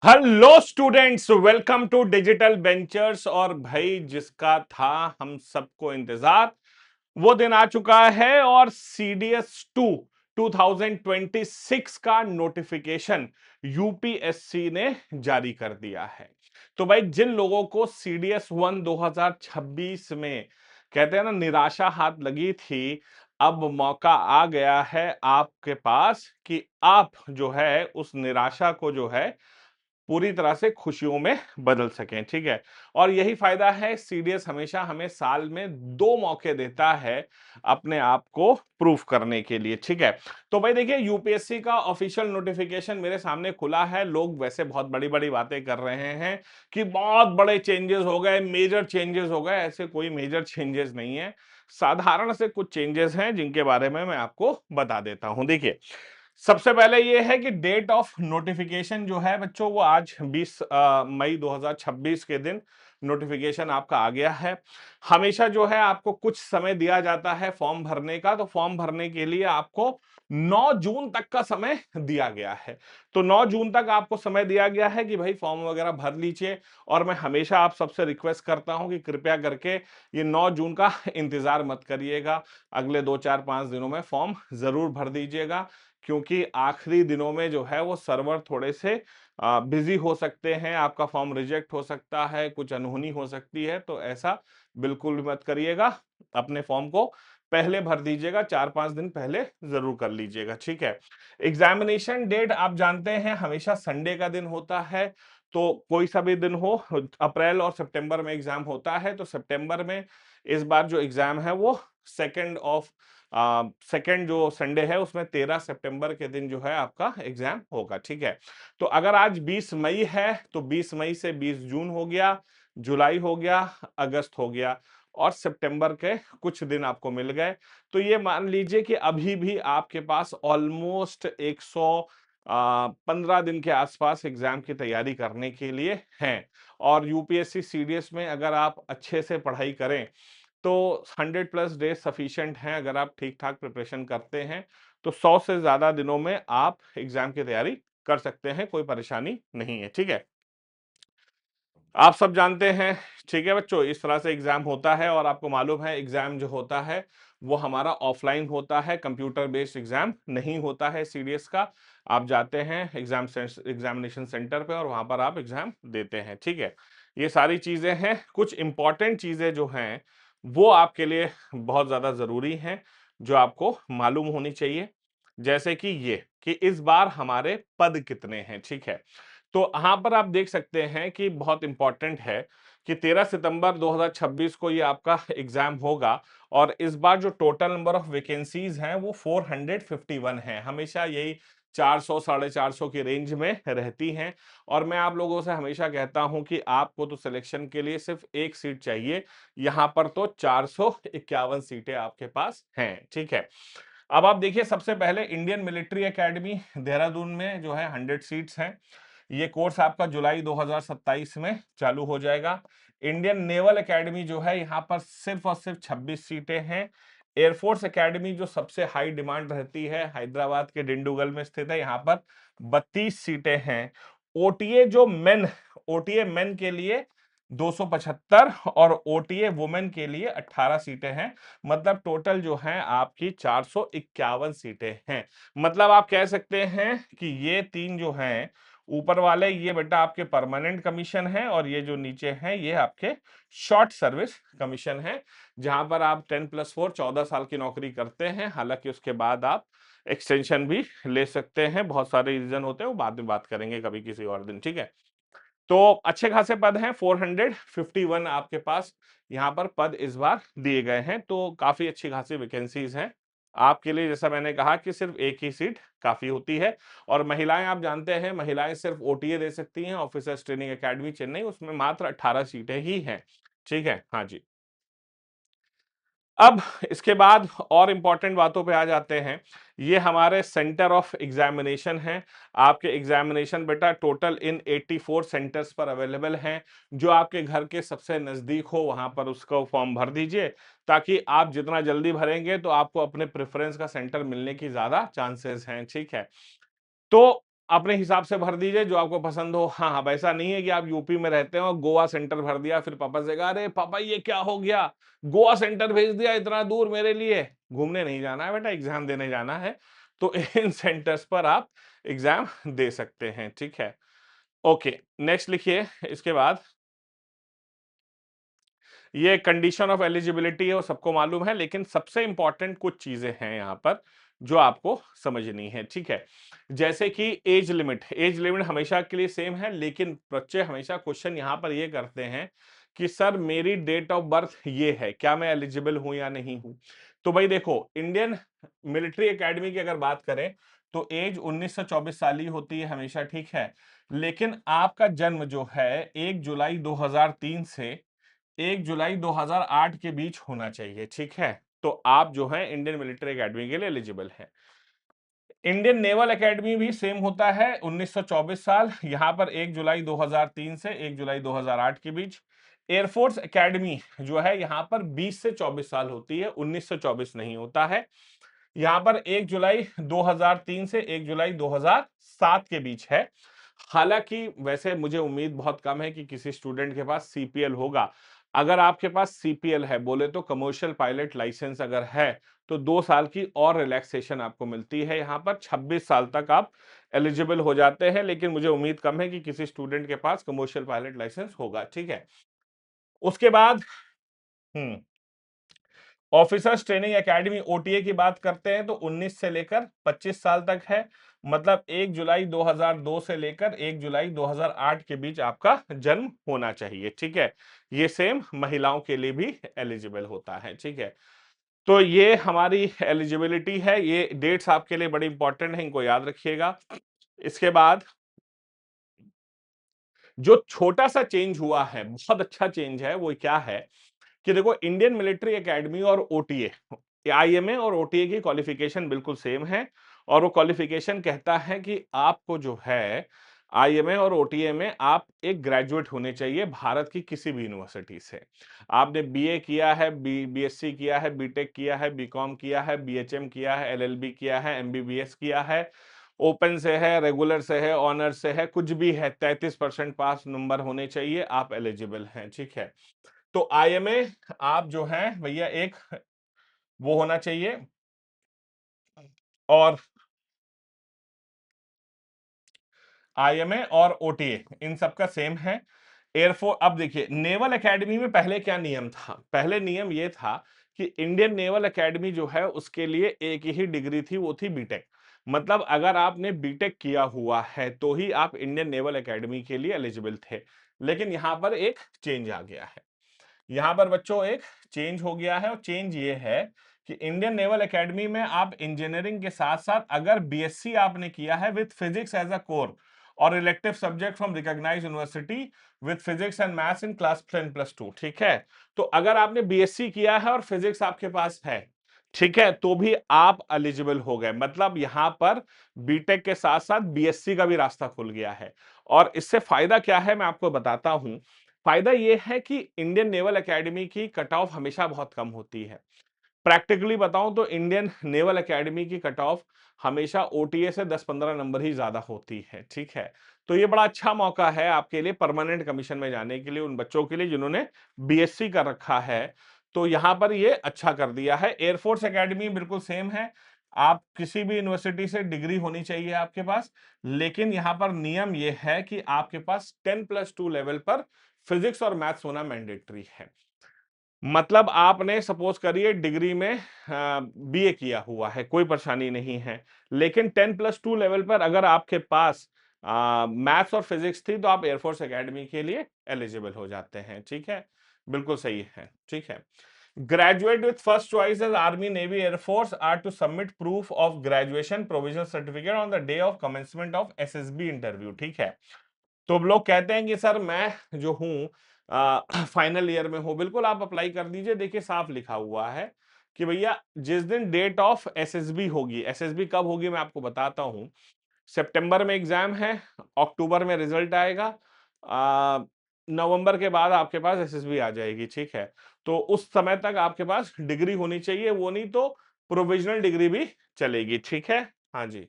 Hello students, welcome to digital ventures. और भाई, जिसका था हम सबको इंतजार, वो दिन आ चुका है और सीडीएस 2026 का नोटिफिकेशन यूपीएससी ने जारी कर दिया है। तो भाई, जिन लोगों को सीडीएस 1 2026 में कहते हैं ना निराशा हाथ लगी थी, अब मौका आ गया है आपके पास कि आप जो है उस निराशा को जो है पूरी तरह से खुशियों में बदल सकें। ठीक है। और यही फायदा है, सीडीएस हमेशा हमें साल में 2 मौके देता है अपने आप को प्रूफ करने के लिए। ठीक है। तो भाई देखिए, यूपीएससी का ऑफिशियल नोटिफिकेशन मेरे सामने खुला है। लोग वैसे बहुत बड़ी-बड़ी बातें कर रहे हैं कि बहुत बड़े चेंजेस हो गए, मेजर चेंजेस हो गए। ऐसे कोई मेजर चेंजेस नहीं है। साधारण से कुछ चेंजेस हैं जिनके बारे में मैं आपको बता देता हूं। देखिए, सबसे पहले ये है कि डेट ऑफ नोटिफिकेशन जो है बच्चों, वो आज 20 मई 2026 के दिन नोटिफिकेशन आपका आ गया है। हमेशा जो है आपको कुछ समय दिया जाता है फॉर्म भरने का, तो फॉर्म भरने के लिए आपको 9 जून तक का समय दिया गया है। तो 9 जून तक आपको समय दिया गया है कि भाई फॉर्म वगैरह भर लीजिए। और मैं हमेशा आप सबसे रिक्वेस्ट करता हूं कि कृपया करके ये 9 जून का इंतजार मत करिएगा। अगले 2 4 5 दिनों में फॉर्म जरूर भर दीजिएगा, क्योंकि आखिरी दिनों में जो है वो सर्वर थोड़े से बिजी हो सकते हैं, आपका फॉर्म रिजेक्ट हो सकता है, कुछ अनहोनी हो सकती है। तो ऐसा बिल्कुल भी मत करिएगा। अपने फॉर्म को पहले भर दीजिएगा, 4 5 दिन पहले जरूर कर लीजिएगा। ठीक है। एग्जामिनेशन डेट आप जानते हैं हमेशा संडे का दिन होता है। तो कोई सा भी दिन हो, अप्रैल और सितंबर में एग्जाम होता है। तो सितंबर में इस बार जो एग्जाम है वो सेकेंड जो संडे है उसमें 13 सितंबर के दिन जो है आपका एग्जाम होगा। ठीक है। तो अगर आज 20 मई है तो 20 मई से 20 जून हो गया, जुलाई हो गया, अगस्त हो गया, और सितंबर के कुछ दिन आपको मिल गए। तो ये मान लीजिए कि अभी भी आपके पास ऑलमोस्ट 115 दिन के आसपास एग्जाम की तैयारी करने के लिए हैं। और यूपीएससी सीडीएस में अगर आप अच्छे से पढ़ाई करें तो 100+ डेज सफिशिएंट हैं। अगर आप ठीक ठाक प्रिपरेशन करते हैं तो 100 से ज्यादा दिनों में आप एग्जाम की तैयारी कर सकते हैं, कोई परेशानी नहीं है। ठीक है। आप सब जानते हैं, ठीक है बच्चों, इस तरह से एग्जाम होता है। और आपको मालूम है एग्जाम जो होता है वो हमारा ऑफलाइन होता है, कंप्यूटर बेस्ड एग्जाम नहीं होता है सीडीएस का। आप जाते हैं एग्जामिनेशन सेंटर पे और वहां पर आप एग्जाम देते हैं। ठीक है। ये सारी चीजें हैं। कुछ इंपॉर्टेंट चीजें जो हैं वो आपके लिए बहुत ज्यादा जरूरी हैं, जो आपको मालूम होनी चाहिए। जैसे कि ये कि इस बार हमारे पद कितने हैं। ठीक है। तो यहां पर आप देख सकते हैं कि बहुत इंपॉर्टेंट है कि 13 सितंबर 2026 को ये आपका एग्जाम होगा। और इस बार जो टोटल नंबर ऑफ वैकेंसीज हैं वो 451 है। हमेशा यही 400 450 की रेंज में रहती हैं। और मैं आप लोगों से हमेशा कहता हूं कि आपको तो सिलेक्शन के लिए सिर्फ एक सीट चाहिए, यहां पर तो 451 सीटें आपके पास हैं। ठीक है। अब आप देखिए, सबसे पहले इंडियन मिलिट्री एकेडमी देहरादून में जो है 100 सीट्स हैं। ये कोर्स आपका जुलाई 2027 में चालू हो जाएगा। इंडियन नेवल एकेडमी जो है यहाँ पर सिर्फ और सिर्फ 26 सीटें हैं। एयरफोर्स एकेडमी जो सबसे हाई डिमांड रहती है, हैदराबाद के डिंडुगल में स्थित है, यहाँ पर 32 सीटें हैं। ओटीए जो मेन ओटीए मेन के लिए 275 और ओटीए वुमेन के लिए 18 सीटें हैं। मतलब टोटल जो है आपकी 451 सीटें हैं। मतलब आप कह सकते हैं कि ये तीन जो हैं ऊपर वाले, ये बेटा आपके परमानेंट कमीशन है, और ये जो नीचे हैं ये आपके शॉर्ट सर्विस कमीशन है, जहां पर आप 10+4 14 साल की नौकरी करते हैं। हालांकि उसके बाद आप एक्सटेंशन भी ले सकते हैं, बहुत सारे रीजन होते हैं, वो बाद में बात करेंगे कभी किसी और दिन। ठीक है। तो अच्छे खासे पद हैं, 451 आपके पास यहाँ पर पद इस बार दिए गए हैं। तो काफी अच्छी खासी वैकेंसीज हैं आपके लिए। जैसा मैंने कहा कि सिर्फ एक ही सीट काफी होती है। और महिलाएं, आप जानते हैं महिलाएं सिर्फ ओटीए दे सकती हैं, ऑफिसर्स ट्रेनिंग एकेडमी चेन्नई, उसमें मात्र 18 सीटें ही हैं। ठीक है। हाँ जी। अब इसके बाद और इंपॉर्टेंट बातों पे आ जाते हैं। ये हमारे सेंटर ऑफ एग्जामिनेशन हैं। आपके एग्जामिनेशन बेटा टोटल इन 84 सेंटर्स पर अवेलेबल हैं। जो आपके घर के सबसे नजदीक हो वहां पर उसको फॉर्म भर दीजिए, ताकि आप जितना जल्दी भरेंगे तो आपको अपने प्रेफरेंस का सेंटर मिलने की ज्यादा चांसेस हैं। ठीक है। तो अपने हिसाब से भर दीजिए जो आपको पसंद हो। हाँ, हाँ, वैसा नहीं है कि आप यूपी में रहते हो और गोवा सेंटर भर दिया, फिर पापा से कहा, "अरे पापा ये क्या हो गया? गोवा सेंटर भेज दिया इतना दूर मेरे लिए।" घूमने नहीं जाना है बेटा, एग्ज़ाम देने जाना है। तो इन सेंटर्स पर आप एग्ज़ाम दे सकते हैं, ठीक है? ओके, नेक्स्ट लिखिए इसके बाद ये कंडीशन ऑफ एलिजिबिलिटी है वो सबको मालूम है, लेकिन सबसे इंपॉर्टेंट कुछ चीजें हैं यहाँ पर जो आपको समझनी है, ठीक है? जैसे कि एज लिमिट हमेशा के लिए सेम है, लेकिन बच्चे हमेशा क्वेश्चन यहाँ पर ये करते हैं कि सर मेरी डेट ऑफ बर्थ ये है, क्या मैं एलिजिबल हूं या नहीं हूं? तो भाई देखो, इंडियन मिलिट्री एकेडमी की अगर बात करें तो एज 1924 साल ही होती है हमेशा, ठीक है? लेकिन आपका जन्म जो है 1 जुलाई 2003 से 1 जुलाई 2008 के बीच होना चाहिए, ठीक है? तो आप जो है इंडियन मिलिट्री एकेडमी के लिए एलिजिबल हैं। इंडियन नेवल एकेडमी भी सेम होता है 1924 साल, यहां पर 1 जुलाई 2003 से 1 जुलाई 2008 के बीच। एयरफोर्स एकेडमी जो है यहां पर 20 से 24 साल होती है, 1924 नहीं होता है। यहां पर 1 जुलाई 2003 से 1 जुलाई 2007 के बीच है। हालांकि वैसे मुझे उम्मीद बहुत कम है कि किसी स्टूडेंट के पास सीपीएल होगा। अगर आपके पास सीपीएल है, बोले तो कमर्शियल पायलट लाइसेंस अगर है, तो 2 साल की और रिलैक्सेशन आपको मिलती है। यहाँ पर 26 साल तक आप एलिजिबल हो जाते हैं, लेकिन मुझे उम्मीद कम है कि किसी स्टूडेंट के पास कमर्शियल पायलट लाइसेंस होगा, ठीक है? उसके बाद हम्म ऑफिसर्स ट्रेनिंग एकेडमी ओटीए की बात करते हैं तो 19 से लेकर 25 साल तक है। मतलब 1 जुलाई 2002 से लेकर 1 जुलाई 2008 के बीच आपका जन्म होना चाहिए, ठीक है? ये सेम महिलाओं के लिए भी एलिजिबल होता है, ठीक है? तो ये हमारी एलिजिबिलिटी है, ये डेट्स आपके लिए बड़ी इंपॉर्टेंट है, इनको याद रखिएगा। इसके बाद जो छोटा सा चेंज हुआ है, बहुत अच्छा चेंज है, वो क्या है कि देखो, इंडियन मिलिट्री एकेडमी और ओटीए, आईएमए और ओटीए की क्वालिफिकेशन बिल्कुल सेम है। और वो क्वालिफिकेशन कहता है कि आपको जो है आईएमए और ओटीए में आप एक ग्रेजुएट होने चाहिए भारत की किसी भी यूनिवर्सिटी से। आपने बीए किया है, बीएससी किया है, बीटेक किया है, बीकॉम किया है, बीएचएम किया है, एलएलबी किया है, एमबीबीएस किया है, ओपन से है, रेगुलर से है, ऑनर से है, कुछ भी है, 33% पास नंबर होने चाहिए, आप एलिजिबल हैं, ठीक है? तो आईएमए आप जो है भैया एक वो होना चाहिए। और आईएमए और ओटीए इन सब का सेम है। एयरफोर्स, अब देखिए नेवल एकेडमी में पहले क्या नियम था? पहले नियम ये था कि इंडियन नेवल एकेडमी जो है उसके लिए एक ही डिग्री थी, वो थी बीटेक। मतलब अगर आपने बीटेक किया हुआ है तो ही आप इंडियन नेवल एकेडमी के लिए एलिजिबल थे। लेकिन यहां पर एक चेंज आ गया है। यहाँ पर बच्चों एक चेंज हो गया है, और चेंज ये है कि इंडियन नेवल एकेडमी में आप इंजीनियरिंग के साथ साथ अगर बीएससी आपने किया है with physics as a core और elective subject from recognised university with physics and maths in class 10+2, ठीक है? तो अगर आपने बीएससी किया है और फिजिक्स आपके पास है, ठीक है, तो भी आप एलिजिबल हो गए। मतलब यहां पर बीटेक के साथ साथ बीएससी का भी रास्ता खुल गया है। और इससे फायदा क्या है मैं आपको बताता हूं। फायदा यह है कि इंडियन नेवल एकेडमी की कट ऑफ हमेशा बहुत कम होती है। प्रैक्टिकली बताऊं तो इंडियन नेवल एकेडमी की कट ऑफ हमेशा ओटीए से 10-15 नंबर ही ज्यादा होती है, ठीक है? तो ये बड़ा अच्छा मौका है आपके लिए परमानेंट कमीशन में जाने के लिए, उन बच्चों के लिए जिन्होंने बीएससी कर रखा है। तो यहां पर ये अच्छा कर दिया है। एयरफोर्स एकेडमी बिल्कुल सेम है। आप किसी भी यूनिवर्सिटी से डिग्री होनी चाहिए आपके पास, लेकिन यहां पर नियम यह है कि आपके पास 10+2 लेवल पर फिजिक्स और मैथ्स होना मैंडेटरी है। मतलब आपने सपोज करिए डिग्री में बीए किया हुआ है, कोई परेशानी नहीं है, लेकिन 10+2 लेवल पर अगर आपके पास मैथ्स और फिजिक्स थी तो आप एयरफोर्स एकेडमी के लिए एलिजिबल हो जाते हैं, ठीक है? बिल्कुल सही है, ठीक है? Graduate with first choice as army navy air force are to submit proof of graduation provisional certificate on the day of commencement of SSB interview, ठीक है? तो अब लोग कहते हैं कि सर मैं जो हूँ फाइनल ईयर में हूँ, बिल्कुल आप अप्लाई कर दीजिए। देखिए साफ लिखा हुआ है कि भैया जिस दिन डेट ऑफ एसएसबी होगी, एसएसबी कब होगी मैं आपको बताता हूँ। सितंबर में एग्जाम है, अक्टूबर में रिजल्ट आएगा, नवंबर के बाद आपके पास एसएसबी आ जाएगी, ठीक है? तो उस समय तक आपके पास डिग्री होनी चाहिए, वो नहीं तो प्रोविजनल डिग्री भी चलेगी, ठीक है? हाँ जी।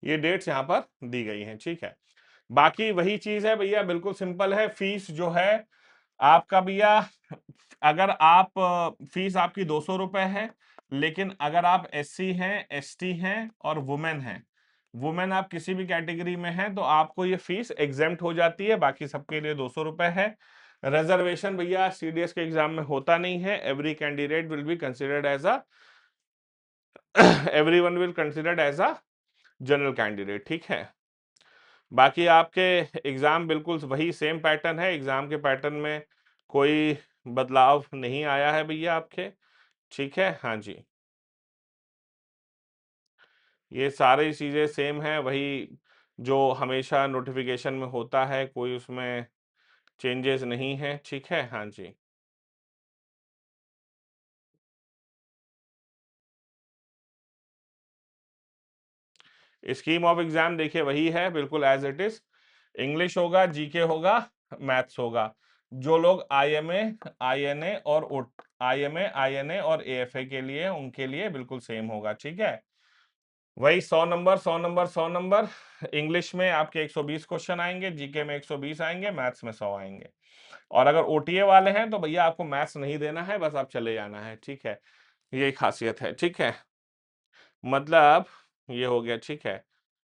ये डेट्स यहाँ पर दी गई हैं, ठीक है। बाकी वही चीज है भैया, बिल्कुल सिंपल है। फीस जो है आपका भैया, अगर आप फीस आपकी 200 रुपए है, लेकिन अगर आप SC हैं, ST हैं और वुमेन हैं, वुमेन आप किसी भी कैटेगरी में हैं, तो आपको ये फीस एग्जेम्प्ट हो जाती है। बाकी सबके लिए 200 रुपए है। रिजर्वेशन भैया CDS के एग्जाम में होता नहीं है। Every candidate will be considered as a everyone will considered as a general candidate, ठीक है। बाकी आपके एग्जाम बिल्कुल वही सेम पैटर्न है। एग्जाम के पैटर्न में कोई बदलाव नहीं आया है भैया आपके, ठीक है। हाँ जी, ये सारी चीजें सेम है, वही जो हमेशा नोटिफिकेशन में होता है, कोई उसमें चेंजेस नहीं है, ठीक है। हाँ जी, स्कीम ऑफ एग्जाम देखिए वही है, बिल्कुल एज इट इज। इंग्लिश होगा, GK होगा, मैथ्स होगा। जो लोग IMA, INA और IMA, INA और AFA के लिए, उनके लिए बिल्कुल सेम होगा, ठीक है। वही 100 नंबर, 100 नंबर, 100 नंबर। इंग्लिश में आपके 120 क्वेश्चन आएंगे, GK में 120 आएंगे, मैथ्स में 100 आएंगे। और अगर OTA वाले हैं तो भैया आपको मैथ्स नहीं देना है, बस आप चले जाना है, ठीक है। यही खासियत है, ठीक है। मतलब ये हो गया, ठीक है।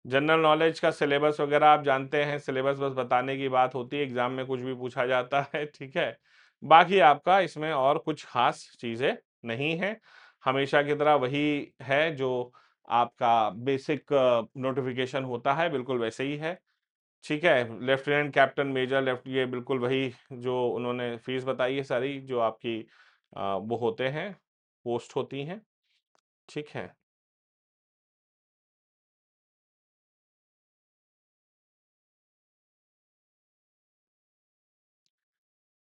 जनरल नॉलेज का सिलेबस वगैरह आप जानते हैं, सिलेबस बस बताने की बात होती है, एग्जाम में कुछ भी पूछा जाता है, ठीक है। बाकी आपका इसमें और कुछ खास चीजें नहीं है, हमेशा की तरह वही है जो आपका बेसिक नोटिफिकेशन होता है, बिल्कुल वैसे ही है, ठीक है। लेफ्टिनेंट, कैप्टन, मेजर, लेफ्ट, ये बिल्कुल वही जो उन्होंने फीस बताई है सारी, जो आपकी वो होते हैं, पोस्ट होती हैं, ठीक है।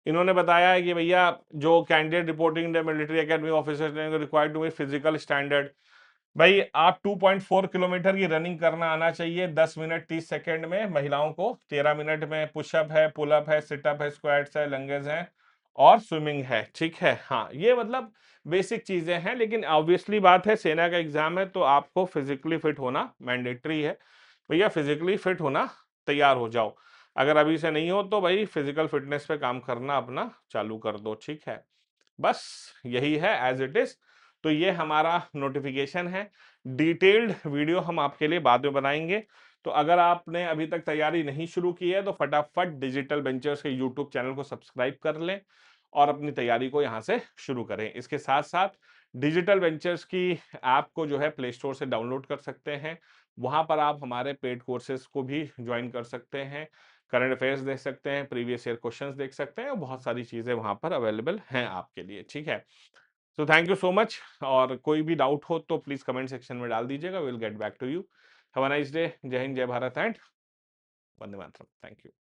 इन्होंने बताया है कि भैया जो candidate reporting the military academy officer required to meet physical standard, भाई आप 2.4 किलोमीटर की रनिंग करना आना चाहिए 10 मिनट 30 सेकंड में। महिलाओं को 13 मिनट में पुशअप है, पुलअप है, सिटअप है, स्क्वाट्स है, लंगेज है और स्विमिंग है, ठीक है। हाँ, ये मतलब बेसिक चीजें हैं, लेकिन ऑब्वियसली बात है, सेना का एग्जाम है तो आपको फिजिकली फिट होना मैंडेटरी है। भैया फिजिकली फिट होना, तैयार हो जाओ। अगर अभी से नहीं हो तो भाई फिजिकल फिटनेस पे काम करना अपना चालू कर दो, ठीक है। बस यही है एज इट इज। तो ये हमारा नोटिफिकेशन है। डिटेल्ड वीडियो हम आपके लिए बाद में बनाएंगे। तो अगर आपने अभी तक तैयारी नहीं शुरू की है तो फटाफट डिजिटल वेंचर्स के यूट्यूब चैनल को सब्सक्राइब कर लें और अपनी तैयारी को यहाँ से शुरू करें। इसके साथ साथ डिजिटल वेंचर्स की ऐप को जो है प्ले स्टोर से डाउनलोड कर सकते हैं। वहां पर आप हमारे पेड कोर्सेज को भी ज्वाइन कर सकते हैं, करंट अफेयर्स देख सकते हैं, प्रीवियस ईयर क्वेश्चंस देख सकते हैं, और बहुत सारी चीजें वहां पर अवेलेबल हैं आपके लिए, ठीक है। So thank you so much. और कोई भी डाउट हो तो प्लीज कमेंट सेक्शन में डाल दीजिएगा, will get back to you. Have a nice day. Jai Hind, Jai Bharat and Vande Mataram. Thank you.